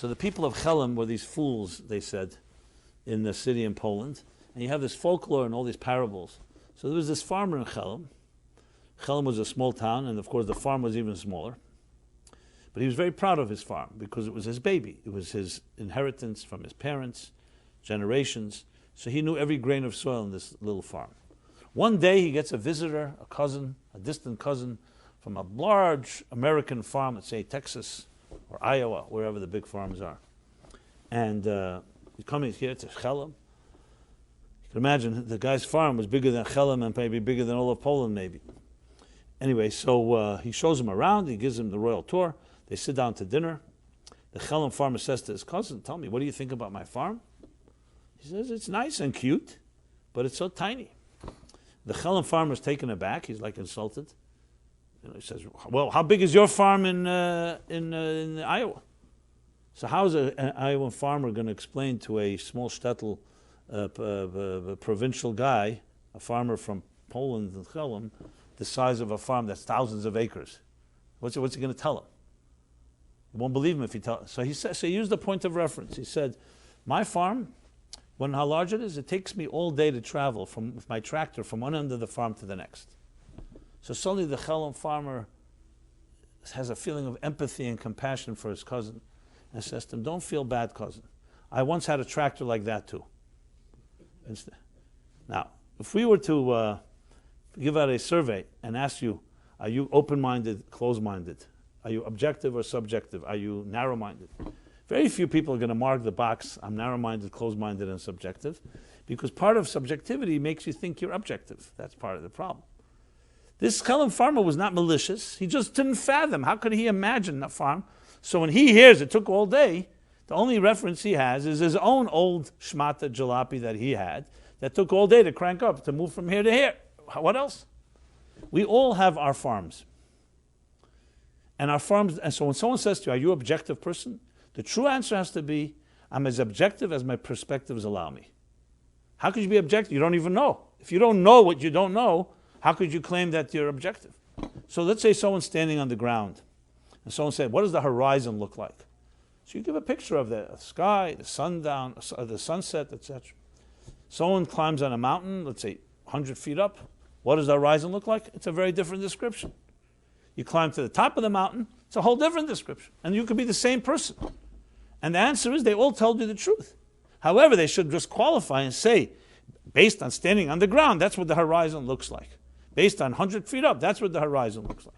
So the people of Chelm were these fools, they said, in the city in Poland. And you have this folklore and all these parables. So there was this farmer in Chelm. Chelm was a small town, and of course the farm was even smaller. But he was very proud of his farm because it was his baby. It was his inheritance from his parents, generations. So he knew every grain of soil in this little farm. One day he gets a visitor, a cousin, a distant cousin, from a large American farm, let's say Texas or Iowa, wherever the big farms are. And he's coming here to Chelm. You can imagine the guy's farm was bigger than Chelm and maybe bigger than all of Poland, maybe. Anyway, so he shows him around, he gives him the royal tour. They sit down to dinner. The Chelm farmer says to his cousin, tell me, what do you think about my farm? He says, it's nice and cute, but it's so tiny. The Chelm farmer is taken aback. He's like insulted. He says, well, how big is your farm in Iowa? So how is an Iowan farmer going to explain to a small shtetl provincial guy, a farmer from Poland and Chelm, the size of a farm that's thousands of acres? What's he going to tell him? He won't believe him if he tells. So he used a point of reference. He said, my farm, when how large it is, it takes me all day to travel with my tractor from one end of the farm to the next. So suddenly the Chelm farmer has a feeling of empathy and compassion for his cousin and says to him, don't feel bad, cousin. I once had a tractor like that too. Now, if we were to give out a survey and ask you, are you open-minded, closed-minded? Are you objective or subjective? Are you narrow-minded? Very few people are going to mark the box, I'm narrow-minded, closed-minded, and subjective, because part of subjectivity makes you think you're objective. That's part of the problem. This Chelm farmer was not malicious. He just didn't fathom. How could he imagine a farm? So when he hears it took all day, the only reference he has is his own old shmata jalopy that he had that took all day to crank up, to move from here to here. What else? We all have our farms. And our farms, and so when someone says to you, are you an objective person? The true answer has to be, I'm as objective as my perspectives allow me. How could you be objective? You don't even know. If you don't know what you don't know, how could you claim that you're objective? So let's say someone's standing on the ground, and someone said, what does the horizon look like? So you give a picture of the sky, the sundown, the sunset, etc. Someone climbs on a mountain, let's say 100 feet up. What does the horizon look like? It's a very different description. You climb to the top of the mountain, it's a whole different description. And you could be the same person. And the answer is they all told you the truth. However, they should just qualify and say, based on standing on the ground, that's what the horizon looks like. Based on 100 feet up, that's what the horizon looks like.